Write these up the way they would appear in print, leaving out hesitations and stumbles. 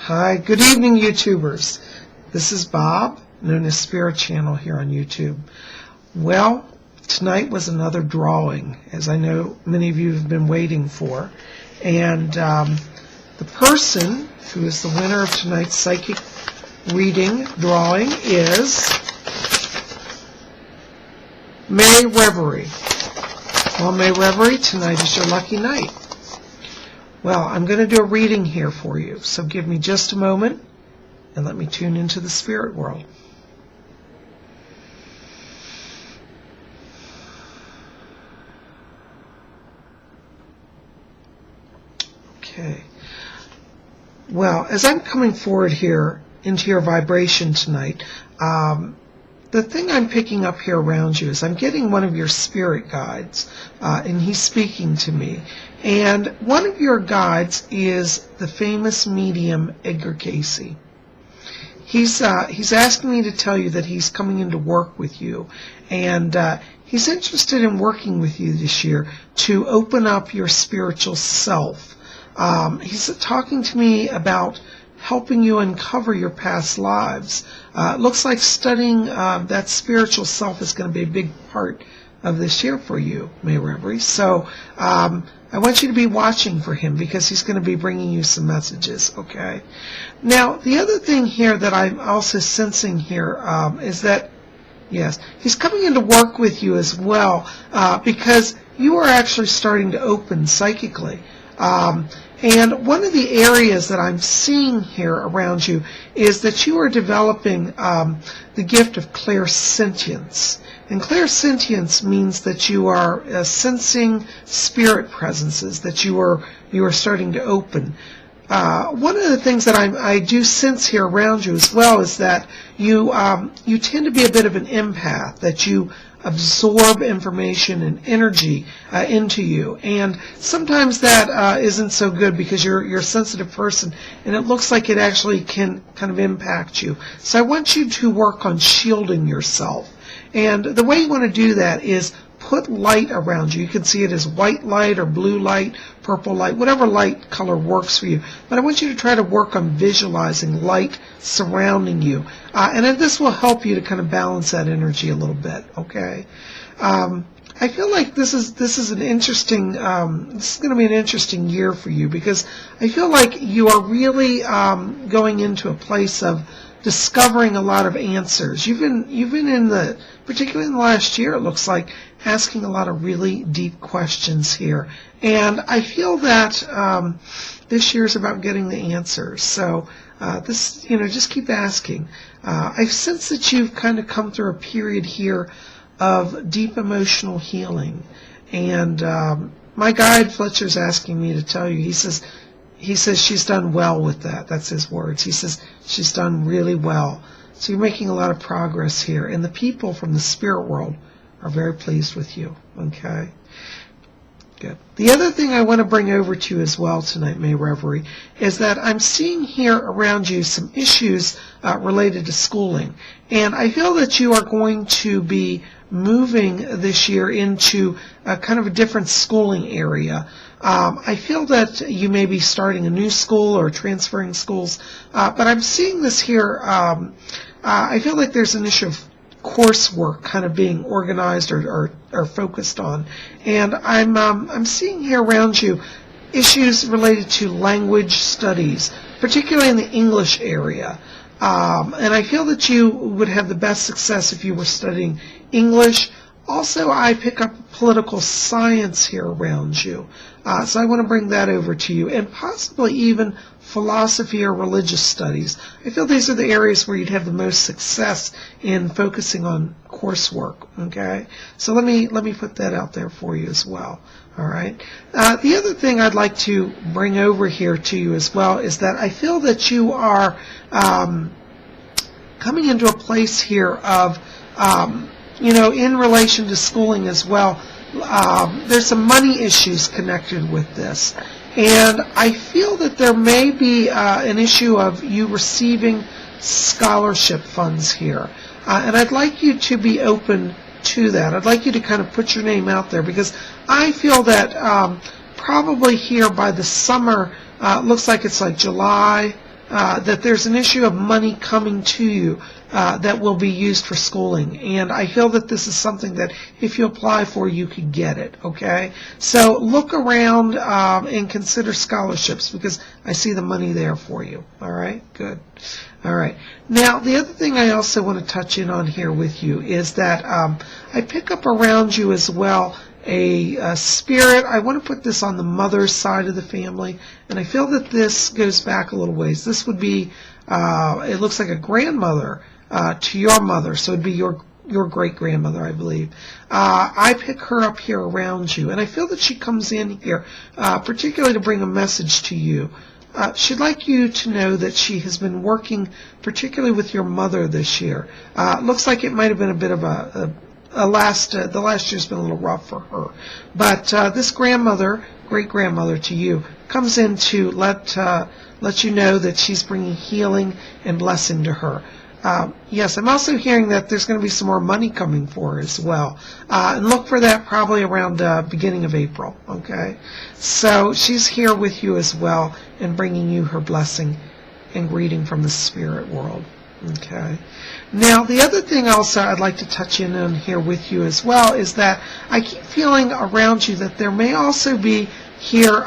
Hi, good evening, YouTubers. This is Bob, known as Spirit Channel here on YouTube. Well, tonight was another drawing, as I know many of you have been waiting for. And the person who is the winner of tonight's psychic reading drawing is Maereverie. Well, Maereverie, tonight is your lucky night. Well, I'm going to do a reading here for you, so give me just a moment and let me tune into the spirit world. Okay. Well, as I'm coming forward here into your vibration tonight, the thing I'm picking up here around you is I'm getting one of your spirit guides, and he's speaking to me. And one of your guides is the famous medium Edgar Casey. He's asking me to tell you that he's coming in to work with you, and he's interested in working with you this year to open up your spiritual self. He's talking to me about helping you uncover your past lives. It looks like studying that spiritual self is going to be a big part of this year for you, Maereverie. So I want you to be watching for him because he's going to be bringing you some messages, okay? Now, the other thing here that I'm also sensing here is that, yes, he's coming in to work with you as well because you are actually starting to open psychically. And one of the areas that I'm seeing here around you is that you are developing the gift of clairsentience. And clairsentience means that you are sensing spirit presences, that you are starting to open. One of the things that I do sense here around you as well is that you tend to be a bit of an empath, that you absorb information and energy into you, and sometimes that isn't so good because you're a sensitive person, and it looks like it actually can kind of impact you. So I want you to work on shielding yourself, and the way you want to do that is put light around you. You can see it as white light or blue light, purple light, whatever light color works for you. But I want you to try to work on visualizing light surrounding you. And then this will help you to kind of balance that energy a little bit, okay? I feel like this is an interesting, this is going to be an interesting year for you because I feel like you are really going into a place of discovering a lot of answers. You've been particularly in the last year, it looks like, asking a lot of really deep questions here. And I feel that this year is about getting the answers. So just keep asking. I sense that you've kind of come through a period here of deep emotional healing. And my guide Fletcher's asking me to tell you, he says she's done well with that. That's his words. He says she's done really well. So you're making a lot of progress here. And the people from the spirit world are very pleased with you. Okay? Good. The other thing I want to bring over to you as well tonight, Maereverie, is that I'm seeing here around you some issues related to schooling. And I feel that you are going to be moving this year into kind of a different schooling area. I feel that you may be starting a new school or transferring schools, but I'm seeing this here. I feel like there's an issue of coursework kind of being organized or focused on, and I'm seeing here around you issues related to language studies, particularly in the English area. And I feel that you would have the best success if you were studying English. Also, I pick up political science here around you. So I want to bring that over to you, and possibly even philosophy or religious studies. I feel these are the areas where you'd have the most success in focusing on coursework, okay? So let me put that out there for you as well, all right? The other thing I'd like to bring over here to you as well is that I feel that you are coming into a place here of, in relation to schooling as well, there's some money issues connected with this. And I feel that there may be an issue of you receiving scholarship funds here. And I'd like you to be open to that. I'd like you to kind of put your name out there because I feel that probably here by the summer, looks like it's like July, that there's an issue of money coming to you that will be used for schooling. And I feel that this is something that if you apply for, you could get it, okay? So look around and consider scholarships, because I see the money there for you, all right? Good. All right. Now, the other thing I also want to touch in on here with you is that I pick up around you as well a spirit. I want to put this on the mother's side of the family, and I feel that this goes back a little ways. This would be, it looks like a grandmother to your mother, so it'd be your great-grandmother, I believe. I pick her up here around you, and I feel that she comes in here particularly to bring a message to you. She'd like you to know that she has been working particularly with your mother this year. Looks like it might have been a bit of the last year's been a little rough for her. But this grandmother, great-grandmother to you, comes in to let you know that she's bringing healing and blessing to her. Yes, I'm also hearing that there's going to be some more money coming for her as well. And look for that probably around the beginning of April, okay? So she's here with you as well and bringing you her blessing and greeting from the spirit world, okay? Now, the other thing also I'd like to touch in on here with you as well is that I keep feeling around you that there may also be here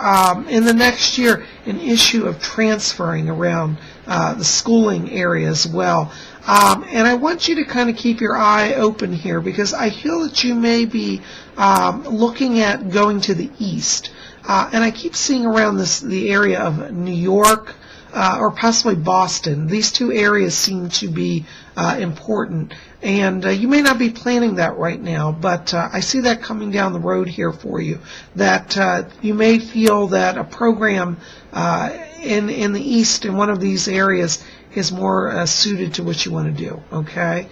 in the next year an issue of transferring around the schooling area as well. And I want you to kind of keep your eye open here, because I feel that you may be looking at going to the east. And I keep seeing around the area of New York or possibly Boston. These two areas seem to be important. And you may not be planning that right now, but I see that coming down the road here for you, that you may feel that a program in the east in one of these areas is more suited to what you want to do, okay?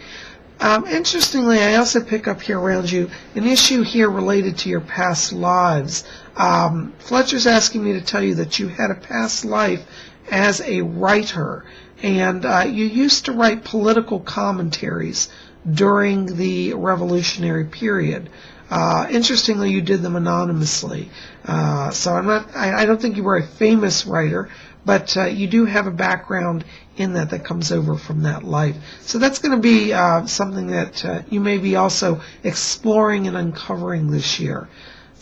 Interestingly, I also pick up here around you an issue here related to your past lives. Fletcher's asking me to tell you that you had a past life as a writer, and you used to write political commentaries during the Revolutionary period. Interestingly, you did them anonymously. So I don't think you were a famous writer, but you do have a background in that comes over from that life. So that's going to be something that you may be also exploring and uncovering this year.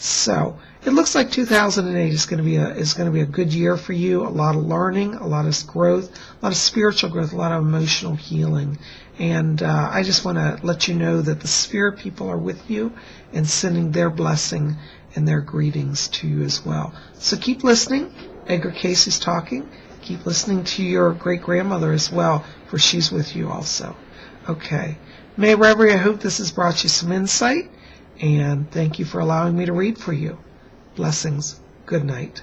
So it looks like 2008 is going to be a good year for you. A lot of learning, a lot of growth, a lot of spiritual growth, a lot of emotional healing. And I just want to let you know that the spirit people are with you and sending their blessing and their greetings to you as well. So keep listening. Edgar Casey's talking. Keep listening to your great-grandmother as well, for she's with you also. Okay. Maereverie, I hope this has brought you some insight, and thank you for allowing me to read for you. Blessings. Good night.